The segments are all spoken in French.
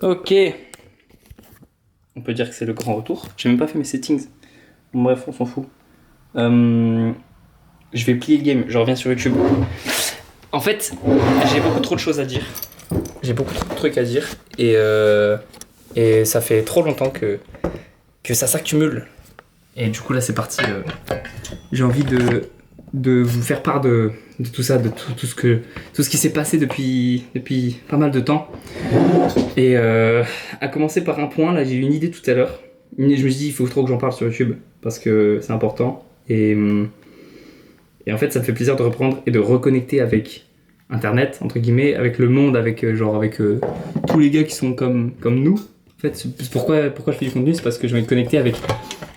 Ok, on peut dire que c'est le grand retour. J'ai même pas fait mes settings. Bon, bref, on s'en fout. Je vais plier le game, je reviens sur YouTube. En fait, j'ai beaucoup trop de choses à dire. J'ai beaucoup trop de trucs à dire. Et ça fait trop longtemps que ça s'accumule. Et du coup, là, c'est parti. J'ai envie de vous faire part de tout ça, de tout ce qui s'est passé depuis pas mal de temps. Et à commencer par un point, là, j'ai eu une idée tout à l'heure. Je me suis dit, il faut trop que j'en parle sur YouTube parce que c'est important. Et en fait, ça me fait plaisir de reprendre et de reconnecter avec Internet, entre guillemets, avec le monde, avec tous les gars qui sont comme nous. En fait, pourquoi je fais du contenu, c'est parce que j'ai envie de connecter avec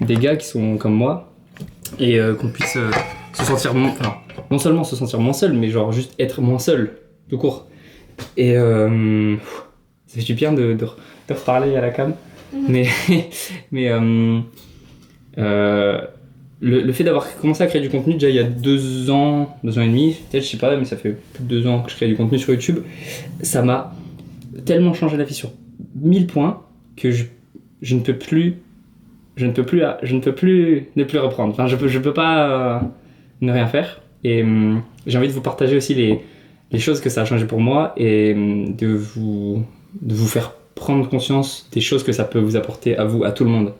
des gars qui sont comme moi et qu'on puisse se sentir non seulement se sentir moins seul, mais genre juste être moins seul, tout court. Et ça fait du bien de reparler à la cam. Mais le fait d'avoir commencé à créer du contenu déjà il y a 2 ans et demi, peut-être, je sais pas, mais ça fait plus de 2 ans que je crée du contenu sur YouTube, ça m'a tellement changé la vie sur 1000 points que je ne peux plus ne plus reprendre. Enfin, je peux pas ne rien faire. Et j'ai envie de vous partager aussi les choses que ça a changé pour moi et de vous faire prendre conscience des choses que ça peut vous apporter à vous, à tout le monde.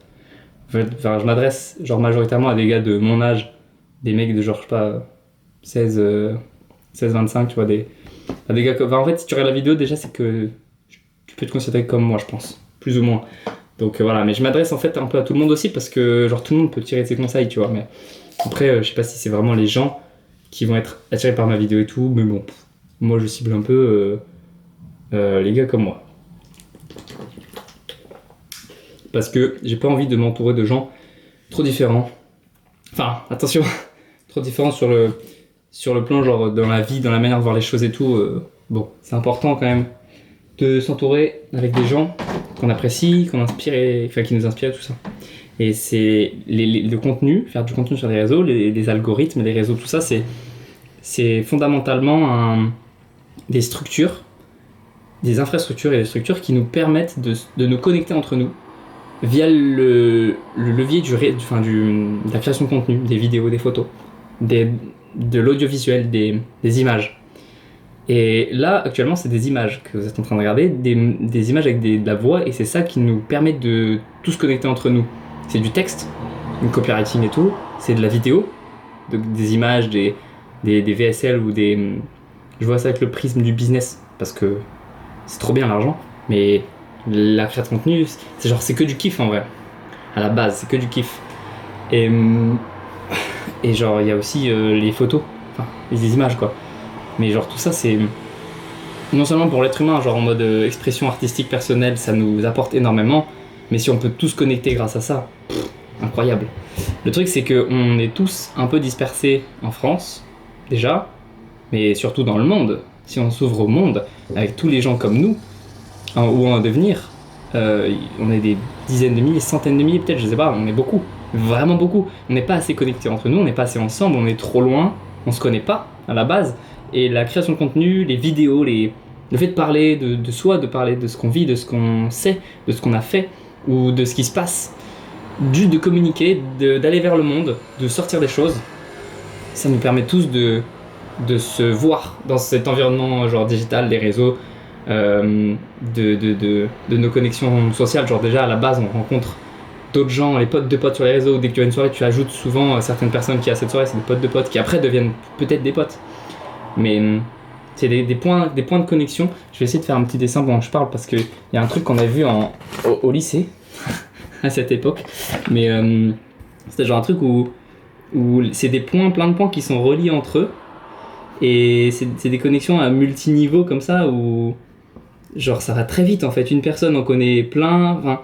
Enfin, je m'adresse genre majoritairement à des gars de mon âge, des mecs de genre, je sais pas, 16-25, tu vois, à des gars enfin, en fait, si tu regardes la vidéo, déjà, c'est que tu peux te considérer comme moi, je pense, plus ou moins. Donc voilà, mais je m'adresse en fait un peu à tout le monde aussi parce que genre tout le monde peut tirer de ses conseils, tu vois. Mais après, je sais pas si c'est vraiment les gens qui vont être attirés par ma vidéo et tout, mais bon, moi je cible un peu les gars comme moi. Parce que j'ai pas envie de m'entourer de gens trop différents. Enfin, attention, trop différents sur le plan, genre dans la vie, dans la manière de voir les choses et tout. Bon, c'est important quand même de s'entourer avec des gens qu'on apprécie, qui nous inspirent, tout ça. Et c'est le contenu, faire du contenu sur les réseaux, les algorithmes, les réseaux, tout ça, c'est fondamentalement des structures, des infrastructures et des structures qui nous permettent de nous connecter entre nous via le levier de la création de contenu, des vidéos, des photos, de l'audiovisuel, des images. Et là, actuellement, c'est des images que vous êtes en train de regarder, des images avec de la voix, et c'est ça qui nous permet de tous connecter entre nous. C'est du texte, du copywriting et tout, c'est de la vidéo, des images, des VSL ou des... Je vois ça avec le prisme du business, parce que c'est trop bien l'argent, mais la création de contenu, c'est que du kiff en vrai. À la base, c'est que du kiff. Et genre, il y a aussi les photos, enfin, les images quoi. Mais genre tout ça c'est non seulement pour l'être humain, genre en mode expression artistique personnelle, ça nous apporte énormément, mais si on peut tous connecter grâce à ça, incroyable. Le truc c'est que on est tous un peu dispersés en France déjà, mais surtout dans le monde. Si on s'ouvre au monde avec tous les gens comme nous, ou en devenir, on est des dizaines de milliers, centaines de milliers peut-être, je sais pas, on est beaucoup, vraiment beaucoup. On n'est pas assez connectés entre nous, on n'est pas assez ensemble, on est trop loin, on se connaît pas à la base. Et la création de contenu, les vidéos, le fait de parler de soi, de parler de ce qu'on vit, de ce qu'on sait, de ce qu'on a fait, ou de ce qui se passe, juste de communiquer, d'aller vers le monde, de sortir des choses, ça nous permet tous de se voir dans cet environnement genre digital, les réseaux, de nos connexions sociales. Genre déjà à la base on rencontre d'autres gens, les potes de potes sur les réseaux. Dès que tu as une soirée, tu ajoutes souvent certaines personnes qui à cette soirée, c'est des potes de potes qui après deviennent peut-être des potes. Mais c'est des points de connexion. Je vais essayer de faire un petit dessin pendant que je parle parce qu'il y a un truc qu'on a vu au lycée à cette époque. Mais c'était genre un truc où c'est plein de points qui sont reliés entre eux. Et c'est des connexions à multiniveau comme ça où genre ça va très vite en fait. Une personne en connaît plein. Enfin,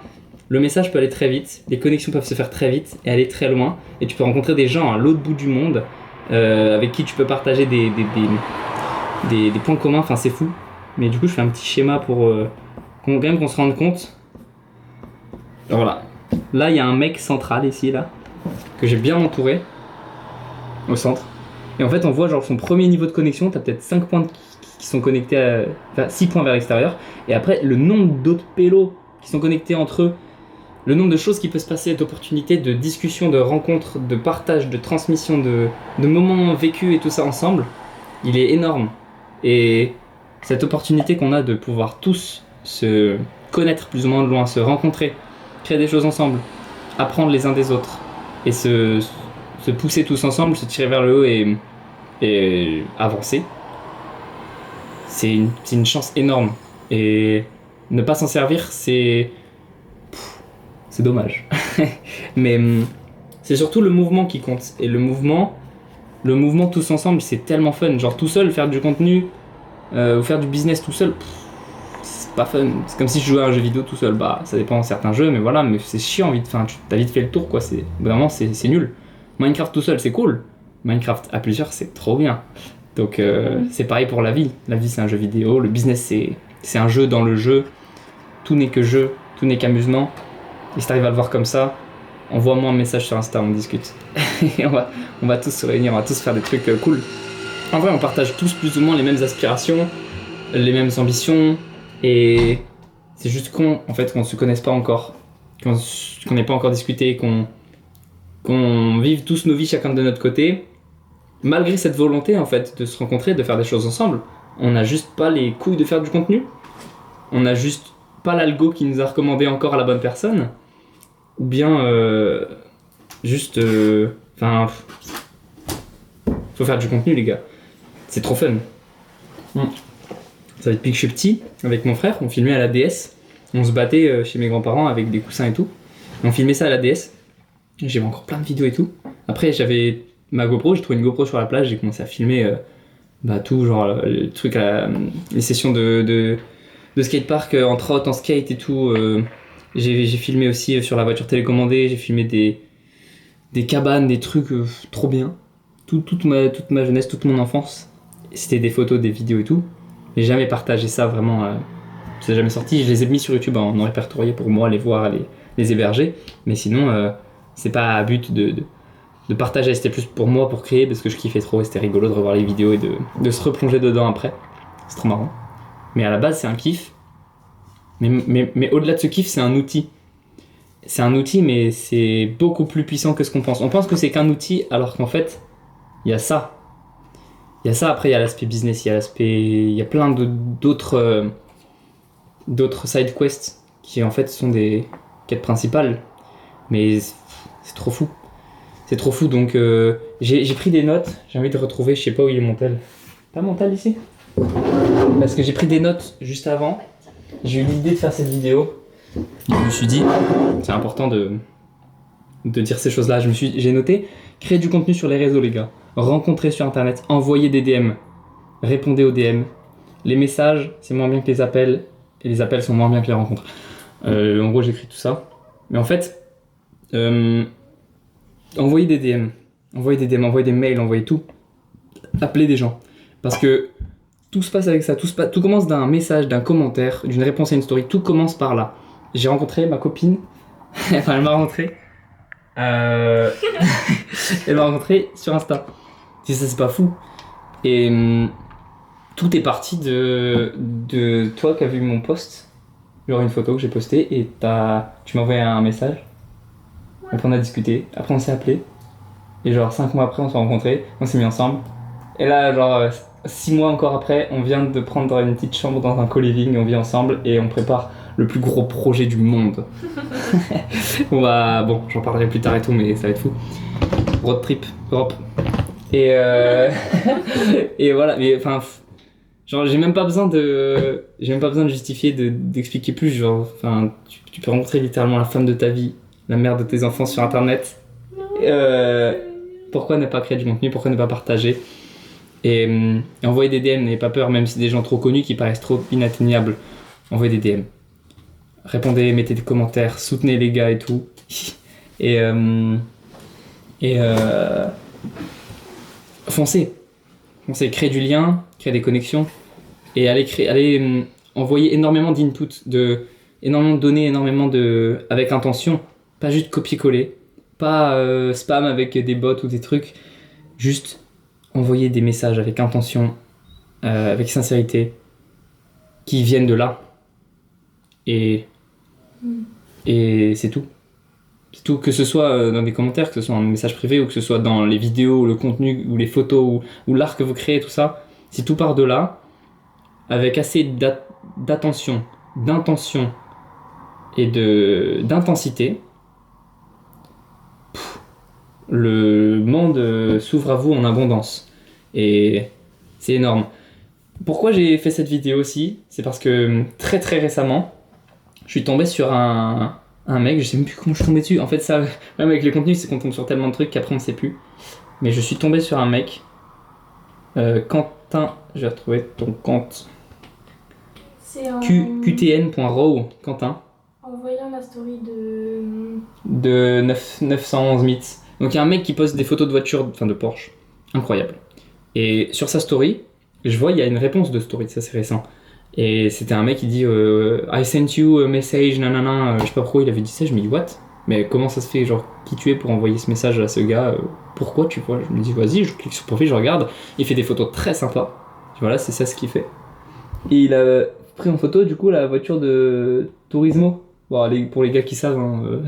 le message peut aller très vite, les connexions peuvent se faire très vite et aller très loin. Et tu peux rencontrer des gens à l'autre bout du monde avec qui tu peux partager des points communs. Enfin, c'est fou. Mais du coup, je fais un petit schéma pour quand même qu'on se rende compte. Alors voilà. Là, il y a un mec central ici, là, que j'ai bien entouré au centre. Et en fait, on voit genre son premier niveau de connexion. T'as peut-être 5 points qui sont connectés à... Enfin, 6 points vers l'extérieur. Et après, le nombre d'autres pélos qui sont connectés entre eux, le nombre de choses qui peuvent se passer, d'opportunités, de discussions, de rencontres, de partage, de transmission, de moments vécus et tout ça ensemble, il est énorme. Et cette opportunité qu'on a de pouvoir tous se connaître plus ou moins de loin, se rencontrer, créer des choses ensemble, apprendre les uns des autres et se pousser tous ensemble, se tirer vers le haut et avancer, c'est une chance énorme. Et ne pas s'en servir, c'est dommage. Mais c'est surtout le mouvement qui compte. Et le mouvement tous ensemble, c'est tellement fun. Genre tout seul, faire du contenu ou faire du business tout seul, c'est pas fun. C'est comme si je jouais à un jeu vidéo tout seul. Bah, ça dépend de certains jeux, mais voilà, mais c'est chiant vite. Enfin, t'as vite fait le tour, quoi. Vraiment, c'est nul. Minecraft tout seul, c'est cool. Minecraft à plusieurs, c'est trop bien. Donc, c'est pareil pour la vie. La vie, c'est un jeu vidéo. Le business, c'est un jeu dans le jeu. Tout n'est que jeu, tout n'est qu'amusement. Et si t'arrives à le voir comme ça, envoie-moi un message sur Insta, on discute. Et on va tous se réunir, on va tous faire des trucs cool. En vrai, on partage tous plus ou moins les mêmes aspirations, les mêmes ambitions, et c'est juste en fait, qu'on ne se connaisse pas encore, qu'on n'ait pas encore discuté, qu'on vive tous nos vies chacun de notre côté, malgré cette volonté en fait de se rencontrer, de faire des choses ensemble. On n'a juste pas les couilles de faire du contenu, on n'a juste pas l'algo qui nous a recommandé encore à la bonne personne, ou bien juste faut faire du contenu les gars, c'est trop fun. Ça va depuis que je suis petit, avec mon frère, on filmait à la DS, on se battait chez mes grands-parents avec des coussins et tout, et on filmait ça à la DS. J'ai encore plein de vidéos et tout. Après j'avais ma GoPro, j'ai trouvé une GoPro sur la plage, j'ai commencé à filmer tout, genre le truc les sessions de skatepark en trotte, en skate et tout. J'ai filmé aussi sur la voiture télécommandée, j'ai filmé des cabanes, des trucs trop bien. Toute ma jeunesse, toute mon enfance, c'était des photos, des vidéos et tout. J'ai jamais partagé ça vraiment, c'est jamais sorti. Je les ai mis sur YouTube en répertorié pour moi, les voir, les héberger. Mais sinon, c'est pas à but de partager, c'était plus pour moi, pour créer, parce que je kiffais trop et c'était rigolo de revoir les vidéos et de se replonger dedans après. C'est trop marrant. Mais à la base, c'est un kiff. Mais au-delà de ce kiff, c'est un outil. C'est un outil, mais c'est beaucoup plus puissant que ce qu'on pense. On pense que c'est qu'un outil, alors qu'en fait, il y a ça. Il y a ça, après, il y a l'aspect business, il y a plein d'autres side quests qui, en fait, sont des quêtes principales. Mais c'est trop fou. C'est trop fou, donc j'ai pris des notes. J'ai envie de retrouver, je sais pas où il est mon tel. T'as mon tel ici ? Parce que j'ai pris des notes juste avant. J'ai eu l'idée de faire cette vidéo. Je me suis dit, c'est important de dire ces choses-là. J'ai noté, créer du contenu sur les réseaux, les gars. Rencontrer sur internet, envoyer des DM. Répondez aux DM. Les messages, c'est moins bien que les appels. Et les appels sont moins bien que les rencontres. En gros, j'écris tout ça. Mais en fait, envoyer des DM. Envoyer des mails, envoyer tout. Appeler des gens. Parce que tout se passe avec ça, tout commence d'un message, d'un commentaire, d'une réponse à une story, tout commence par là. J'ai rencontré ma copine, enfin elle m'a rencontré, elle m'a rencontré sur Insta. Si ça c'est pas fou. Et tout est parti de toi qui as vu mon post, genre une photo que j'ai postée et tu m'as envoyé un message. Après on a discuté, après on s'est appelé et genre 5 mois après on s'est rencontrés, on s'est mis ensemble. Et là genre 6 mois encore après, on vient de prendre une petite chambre dans un co-living, on vit ensemble et on prépare le plus gros projet du monde. Bon, j'en parlerai plus tard et tout, mais ça va être fou. Road trip, Europe. Et et voilà, mais enfin, genre j'ai même pas besoin de justifier, d'expliquer plus. Genre, enfin, tu peux rencontrer littéralement la femme de ta vie, la mère de tes enfants sur internet. Pourquoi ne pas créer du contenu, pourquoi ne pas partager? Et envoyer des DM, n'ayez pas peur, même si des gens trop connus qui paraissent trop inatteignables, envoyez des DM. Répondez, mettez des commentaires, soutenez les gars et tout. Foncez, créez du lien, créez des connexions et allez envoyer énormément d'input, énormément de données, avec intention, pas juste copier-coller, pas spam avec des bots ou des trucs, juste envoyer des messages avec intention avec sincérité, qui viennent de là. Et c'est tout. C'est tout, que ce soit dans des commentaires, que ce soit en message privé, ou que ce soit dans les vidéos, le contenu, ou les photos, ou l'art que vous créez, tout ça. Si tout part de là, avec assez d'attention, d'intention et d'intensité, le monde s'ouvre à vous en abondance. Et c'est énorme. Pourquoi j'ai fait cette vidéo aussi? C'est parce que très très récemment, je suis tombé sur un mec, je sais même plus comment je suis tombé dessus. En fait, ça, même avec les contenus, c'est qu'on tombe sur tellement de trucs qu'après on ne sait plus. Mais je suis tombé sur un mec, Quentin, je vais retrouver ton compte. C'est en... qtn.row, Quentin. En voyant la story de 911 mythes. Donc il y a un mec qui poste des photos de voitures, enfin de Porsche, incroyable. Et sur sa story, je vois il y a une réponse de story, ça c'est récent. Et c'était un mec qui dit I sent you a message, nanana, je sais pas pourquoi il avait dit ça, je me dis what? Mais comment ça se fait, genre qui tu es pour envoyer ce message à ce gars, pourquoi tu vois? Je me dis vas-y, je clique sur profil, je regarde, il fait des photos très sympas. Voilà, c'est ça ce qu'il fait. Et il a pris en photo du coup la voiture de Turismo. Bon, pour les gars qui savent, hein,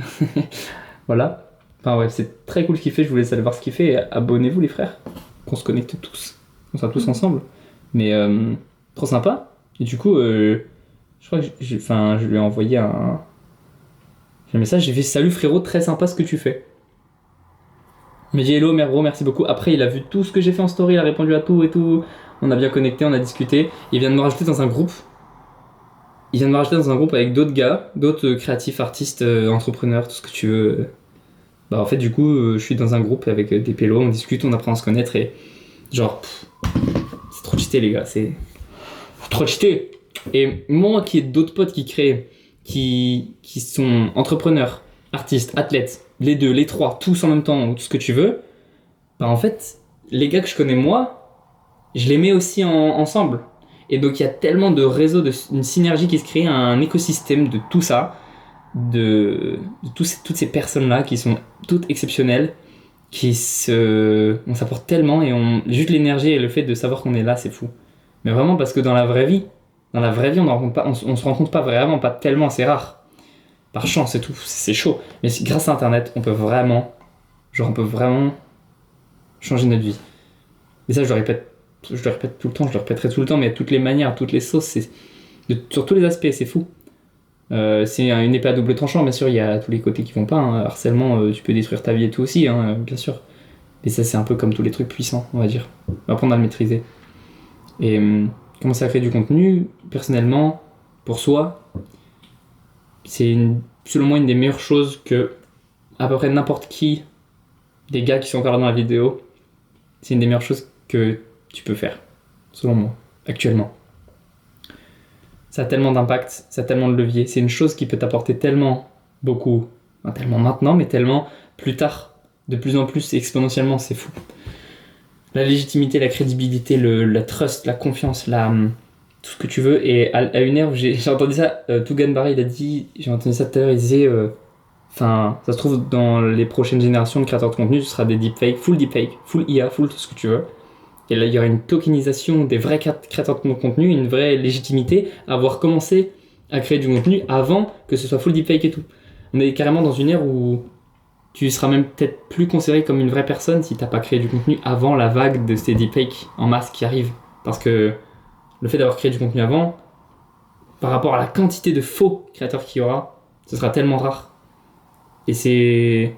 voilà. Enfin ouais, c'est très cool ce qu'il fait, je vous laisse aller voir ce qu'il fait. Et abonnez-vous les frères, qu'on se connecte tous, qu'on soit tous ensemble. Mais trop sympa. Et du coup, je crois que je lui ai envoyé un message, j'ai fait salut frérot, très sympa ce que tu fais. Il m'a dit hello, bro, merci beaucoup. Après, il a vu tout ce que j'ai fait en story, il a répondu à tout et tout. On a bien connecté, on a discuté. Il vient de me rajouter dans un groupe. Il vient de me rajouter dans un groupe avec d'autres gars, d'autres créatifs, artistes, entrepreneurs, tout ce que tu veux. Bah en fait, du coup, je suis dans un groupe avec des pélos, on discute, on apprend à se connaître et genre, c'est trop cheaté les gars, c'est trop cheaté. Et moi qui ai d'autres potes qui créent, qui sont entrepreneurs, artistes, athlètes, les deux, les trois, tous en même temps, ou tout ce que tu veux, bah en fait, les gars que je connais moi, je les mets aussi ensemble. Et donc il y a tellement de réseaux, une synergie qui se crée, un écosystème de tout ça, de toutes ces personnes-là qui sont toutes exceptionnelles, on s'apporte tellement et juste l'énergie et le fait de savoir qu'on est là, c'est fou. Mais vraiment parce que dans la vraie vie, on se rencontre pas vraiment, pas tellement, c'est rare. Par chance et tout, c'est chaud. Mais grâce à Internet, on peut vraiment changer notre vie. Et ça, je le répète tout le temps, je le répéterai tout le temps, mais à toutes les manières, toutes les sauces, sur tous les aspects, c'est fou. C'est une épée à double tranchant, bien sûr, il y a tous les côtés qui vont pas. Hein. Harcèlement, tu peux détruire ta vie et tout aussi, hein, bien sûr. Et ça, c'est un peu comme tous les trucs puissants, on va dire. On va apprendre à le maîtriser. Et commencer à créer du contenu, personnellement, pour soi, c'est selon moi une des meilleures choses que à peu près n'importe qui, des gars qui sont encore là dans la vidéo, c'est une des meilleures choses que tu peux faire, selon moi, actuellement. Ça a tellement d'impact, ça a tellement de levier, c'est une chose qui peut t'apporter tellement beaucoup, pas tellement maintenant, mais tellement plus tard, de plus en plus exponentiellement, c'est fou. La légitimité, la crédibilité, la trust, la confiance, tout ce que tu veux. Et à une ère où j'ai entendu ça, Tougan Barra, il a dit, j'ai entendu ça tout à l'heure, il disait, ça se trouve dans les prochaines générations de créateurs de contenu, ce sera des deepfakes, full IA, full tout ce que tu veux. Et là, il y aura une tokenisation des vrais créateurs de contenu, une vraie légitimité à avoir commencé à créer du contenu avant que ce soit full deepfake et tout. On est carrément dans une ère où tu seras même peut-être plus considéré comme une vraie personne si t'as pas créé du contenu avant la vague de ces deepfakes en masse qui arrivent. Parce que le fait d'avoir créé du contenu avant, par rapport à la quantité de faux créateurs qu'il y aura, ce sera tellement rare. Et c'est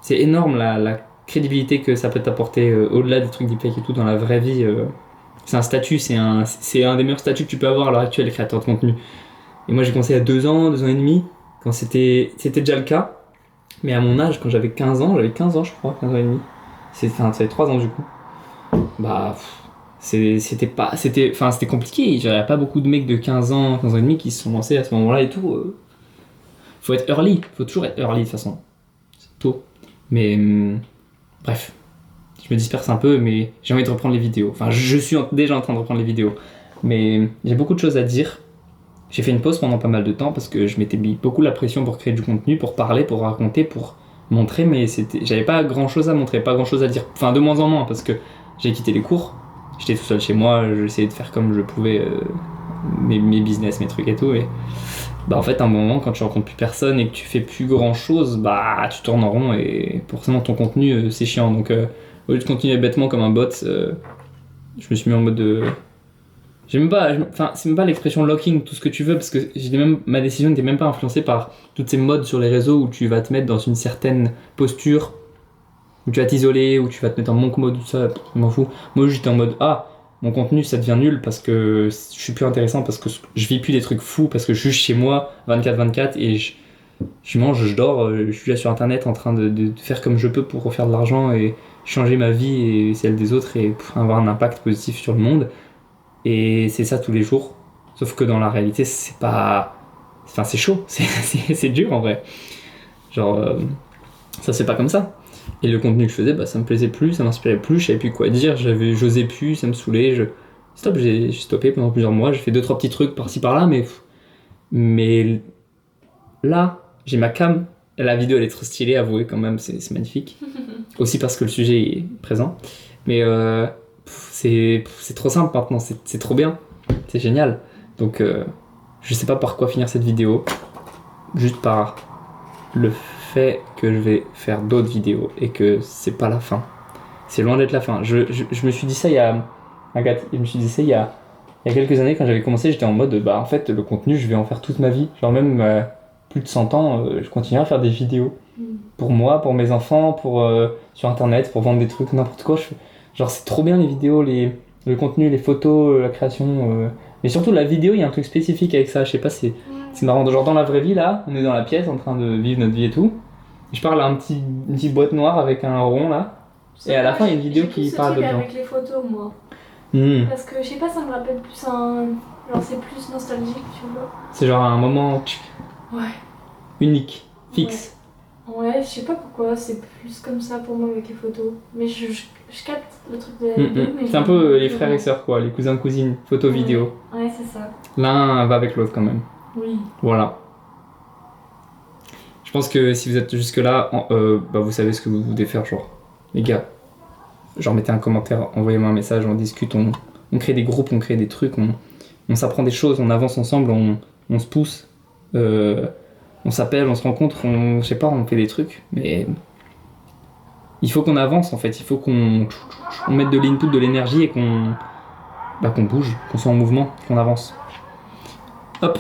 énorme la crédibilité que ça peut t'apporter au-delà des trucs deepfake et tout dans la vraie vie. C'est un statut, c'est un des meilleurs statuts que tu peux avoir à l'heure actuelle, les créateurs de contenu. Et moi j'ai commencé à 2 ans et demi, quand c'était déjà le cas. Mais à mon âge, quand j'avais 15 ans je crois, 15 ans et demi, ça fait 3 ans du coup, bah c'était compliqué, il n'y avait pas beaucoup de mecs de 15 ans et demi qui se sont lancés à ce moment-là et tout. Faut être early, faut toujours être early de toute façon, c'est tôt. Mais bref, je me disperse un peu, mais j'ai envie de reprendre les vidéos, enfin je suis déjà en train de reprendre les vidéos, mais j'ai beaucoup de choses à dire. J'ai fait une pause pendant pas mal de temps parce que je m'étais mis beaucoup la pression pour créer du contenu, pour parler, pour raconter, pour montrer, mais j'avais pas grand chose à montrer, pas grand chose à dire, enfin de moins en moins parce que j'ai quitté les cours j'étais tout seul chez moi, j'essayais de faire comme je pouvais mes business, mes trucs et tout. Et bah en fait, à un moment, quand tu rencontres plus personne et que tu fais plus grand chose, bah tu tournes en rond et forcément ton contenu c'est chiant. Donc au lieu de continuer bêtement comme un bot, je me suis mis en mode de. Enfin, c'est même pas l'expression locking, tout ce que tu veux, parce que ma décision n'était même pas influencée par toutes ces modes sur les réseaux où tu vas te mettre dans une certaine posture, où tu vas t'isoler, où tu vas te mettre en monk mode, tout ça, je m'en fous. Moi, j'étais en mode, mon contenu, ça devient nul parce que je suis plus intéressant, parce que je vis plus des trucs fous, parce que je suis chez moi 24/24 et je mange, je dors, je suis là sur internet en train de faire comme je peux pour refaire de l'argent et changer ma vie et celle des autres et pour avoir un impact positif sur le monde. Et c'est ça tous les jours. Sauf que dans la réalité, c'est pas. Enfin, c'est chaud, c'est dur en vrai. Genre, ça c'est pas comme ça. Et le contenu que je faisais, bah, ça me plaisait plus, ça m'inspirait plus, je savais plus quoi dire, j'osais plus, ça me saoulait. Stop, j'ai stoppé pendant plusieurs mois, j'ai fait 2-3 petits trucs par-ci par-là, mais là, j'ai ma cam. La vidéo elle est trop stylée, avouez quand même, c'est magnifique. Aussi parce que le sujet est présent. Mais c'est trop simple maintenant, c'est trop bien, c'est génial. Donc je sais pas par quoi finir cette vidéo, juste par le fait que je vais faire d'autres vidéos et que c'est pas la fin. C'est loin d'être la fin. Je me suis dit ça il y a quelques années quand j'avais commencé, j'étais en mode bah en fait le contenu je vais en faire toute ma vie, genre même plus de 100 ans, je continuerai à faire des vidéos pour moi, pour mes enfants, pour sur internet, pour vendre des trucs, n'importe quoi. Genre c'est trop bien les vidéos, le contenu, les photos, la création. Mais surtout la vidéo, il y a un truc spécifique avec ça. Je sais pas, c'est marrant. Genre dans la vraie vie là, on est dans la pièce en train de vivre notre vie et tout. Je parle à une petite boîte noire avec un rond là. Et à la fin, il y a une vidéo qui parle de gens. Avec les photos, moi. Parce que je sais pas, ça me rappelle plus un. Genre c'est plus nostalgique, tu vois. C'est genre un moment unique, fixe. Ouais, je sais pas pourquoi, c'est plus comme ça pour moi avec les photos. Mais je capte le truc de la vidéo. C'est un peu les frères et sœurs quoi, les cousins cousines, photo vidéo. Ouais, c'est ça. L'un va avec l'autre quand même. Oui. Voilà. Je pense que si vous êtes jusque là, bah vous savez ce que vous devez faire, genre les gars. Genre mettez un commentaire, envoyez-moi un message, on discute, on crée des groupes, on crée des trucs, on s'apprend des choses, on avance ensemble, on se pousse. On s'appelle, on se rencontre, je sais pas, on fait des trucs, mais il faut qu'on avance en fait, il faut qu'on mette de l'input, de l'énergie et qu'on bouge, qu'on soit en mouvement, qu'on avance. Hop.